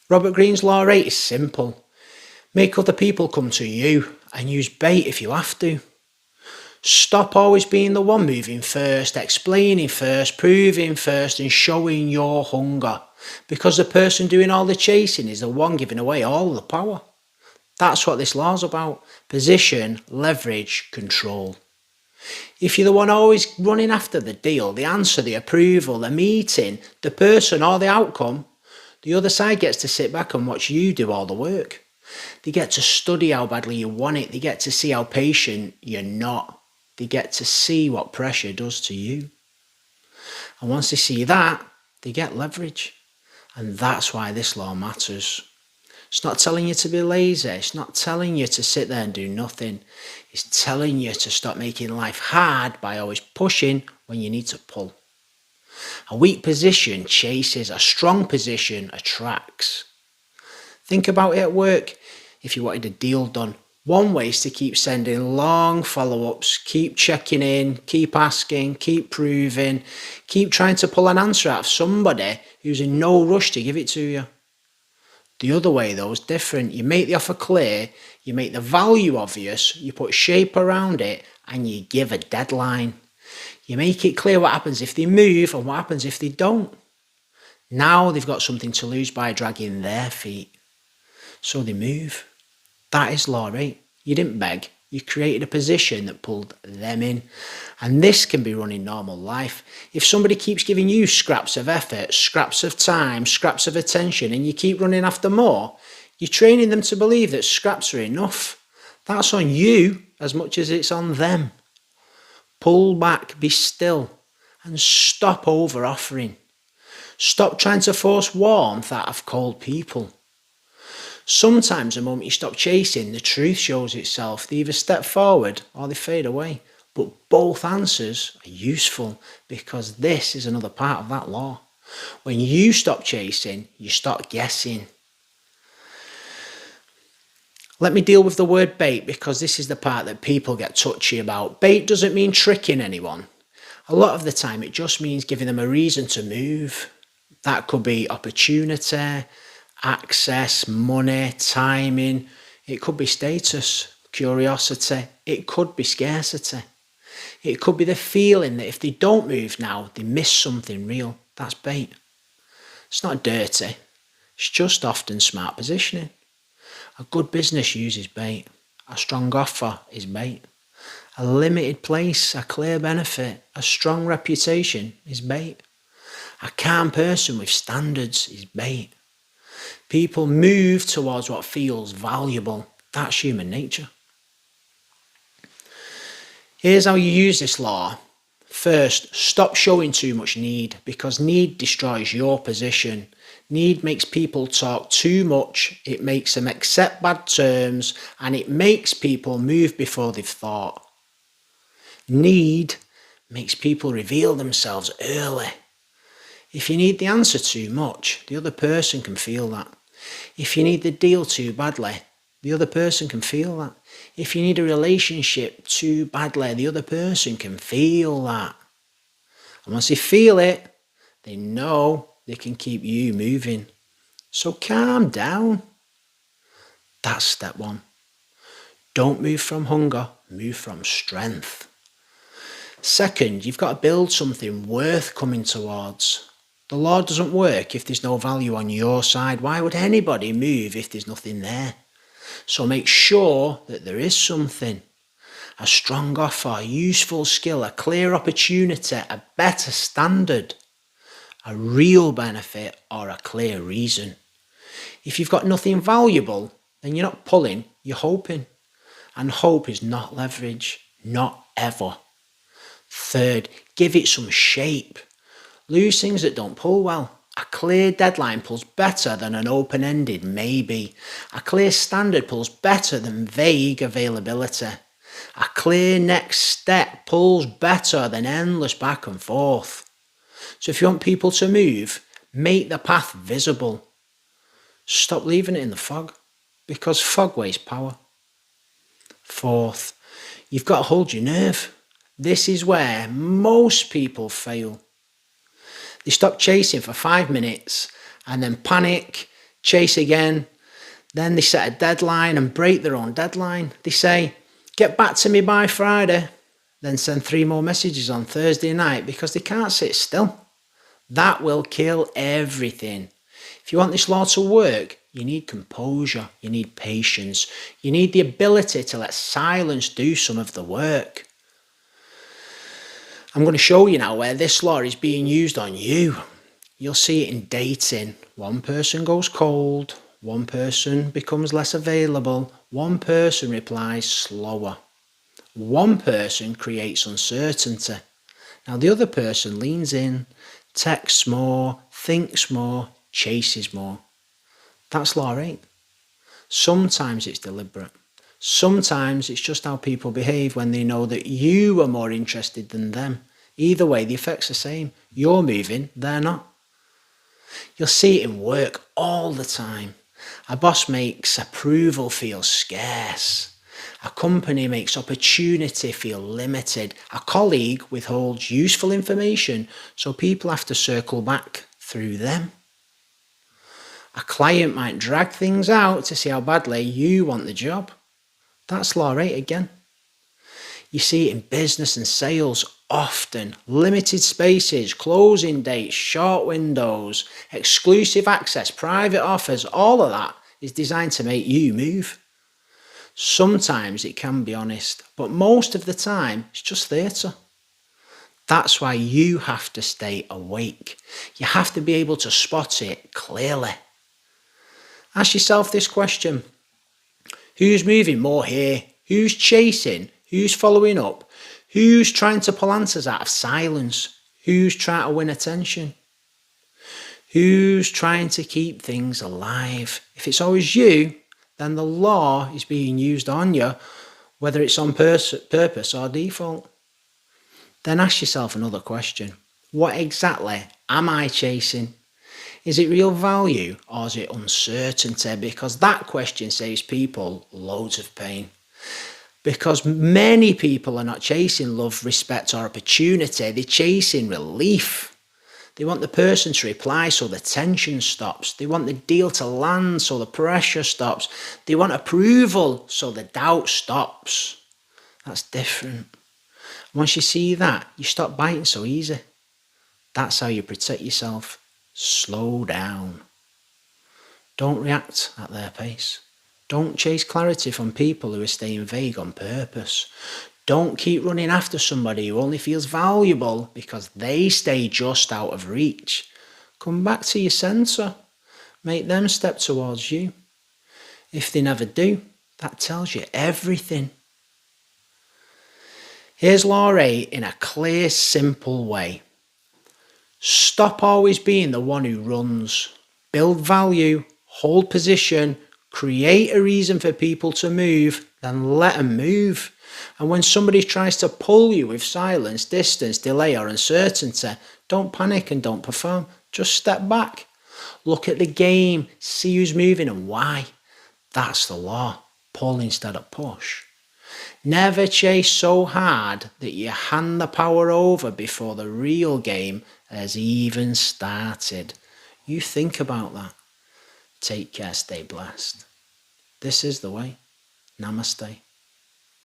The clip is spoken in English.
Robert Greene's Law 8 is simple. Make other people come to you and use bait if you have to. Stop always being the one moving first, explaining first, proving first and showing your hunger. Because the person doing all the chasing is the one giving away all the power. That's what this law's about. Position, leverage, control. If you're the one always running after the deal, the answer, the approval, the meeting, the person or the outcome, the other side gets to sit back and watch you do all the work. They get to study how badly you want it. They get to see how patient you're not. They get to see what pressure does to you. And once they see that, they get leverage. And that's why this law matters. It's not telling you to be lazy. It's not telling you to sit there and do nothing. It's telling you to stop making life hard by always pushing when you need to pull. A weak position chases, a strong position attracts. Think about it at work. If you wanted a deal done, one way is to keep sending long follow-ups, keep checking in, keep asking, keep proving, keep trying to pull an answer out of somebody who's in no rush to give it to you. The other way, though, is different. You make the offer clear, you make the value obvious, you put shape around it, and you give a deadline. You make it clear what happens if they move and what happens if they don't. Now they've got something to lose by dragging their feet. So they move. That is Law 8. You didn't beg. You created a position that pulled them in. And this can be run in normal life. If somebody keeps giving you scraps of effort, scraps of time, scraps of attention, and you keep running after more, you're training them to believe that scraps are enough. That's on you as much as it's on them. Pull back, be still, and stop over-offering. Stop trying to force warmth out of cold people. Sometimes the moment you stop chasing, the truth shows itself. They either step forward or they fade away. But both answers are useful because this is another part of that law. When you stop chasing, you stop guessing. Let me deal with the word bait because this is the part that people get touchy about. Bait doesn't mean tricking anyone. A lot of the time it just means giving them a reason to move. That could be opportunity, access, money, timing. It could be status, curiosity. It could be scarcity. It could be the feeling that if they don't move now, they miss something real. That's bait. It's not dirty. It's just often smart positioning. A good business uses bait. A strong offer is bait. A limited place, a clear benefit, a strong reputation is bait. A calm person with standards is bait. People move towards what feels valuable. That's human nature. Here's how you use this law. First, stop showing too much need because need destroys your position. Need makes people talk too much, it makes them accept bad terms, and it makes people move before they've thought. Need makes people reveal themselves early. If you need the answer too much, the other person can feel that. If you need the deal too badly, the other person can feel that. If you need a relationship too badly, the other person can feel that. And once they feel it, they know they can keep you moving. So calm down. That's step one. Don't move from hunger, move from strength. Second, you've got to build something worth coming towards. The law doesn't work if there's no value on your side. Why would anybody move if there's nothing there? So make sure that there is something. A strong offer, a useful skill, a clear opportunity, a better standard, a real benefit or a clear reason. If you've got nothing valuable, then you're not pulling, you're hoping. And hope is not leverage, not ever. Third, give it some shape. Lose things that don't pull well. A clear deadline pulls better than an open-ended maybe. A clear standard pulls better than vague availability. A clear next step pulls better than endless back and forth. So if you want people to move, make the path visible. Stop leaving it in the fog, because fog wastes power. Fourth, you've got to hold your nerve. This is where most people fail. They stop chasing for 5 minutes and then panic, chase again. Then they set a deadline and break their own deadline. They say, get back to me by Friday. Then send 3 more messages on Thursday night because they can't sit still. That will kill everything. If you want this law to work, you need composure, you need patience, you need the ability to let silence do some of the work. I'm going to show you now where this law is being used on you. You'll see it in dating. One person goes cold, one person becomes less available, one person replies slower. One person creates uncertainty. Now the other person leans in, texts more, thinks more, chases more. That's law 8. Sometimes it's deliberate. Sometimes it's just how people behave when they know that you are more interested than them. Either way, the effect's the same. You're moving, they're not. You'll see it in work all the time. A boss makes approval feel scarce. A company makes opportunity feel limited. A colleague withholds useful information, so people have to circle back through them. A client might drag things out to see how badly you want the job. That's law 8 again. You see it in business and sales often. Limited spaces, closing dates, short windows, exclusive access, private offers, all of that is designed to make you move. Sometimes it can be honest, but most of the time it's just theatre. That's why you have to stay awake. You have to be able to spot it clearly. Ask yourself this question. Who's moving more here? Who's chasing? Who's following up? Who's trying to pull answers out of silence? Who's trying to win attention? Who's trying to keep things alive? If it's always you, then the law is being used on you, whether it's on purpose or default. Then ask yourself another question. What exactly am I chasing? Is it real value or is it uncertainty? Because that question saves people loads of pain. Because many people are not chasing love, respect or opportunity, they're chasing relief. They want the person to reply so the tension stops. They want the deal to land so the pressure stops. They want approval so the doubt stops. That's different. Once you see that, you stop biting so easy. That's how you protect yourself. Slow down. Don't react at their pace. Don't chase clarity from people who are staying vague on purpose. Don't keep running after somebody who only feels valuable because they stay just out of reach. Come back to your centre. Make them step towards you. If they never do, that tells you everything. Here's law 8 in a clear, simple way. Stop always being the one who runs. Build value, hold position, create a reason for people to move, then let them move. And when somebody tries to pull you with silence, distance, delay or uncertainty, don't panic and don't perform. Just step back. Look at the game, see who's moving and why. That's the law. Pull instead of push. Never chase so hard that you hand the power over before the real game has even started. You think about that. Take care, stay blessed. This is the way. Namaste.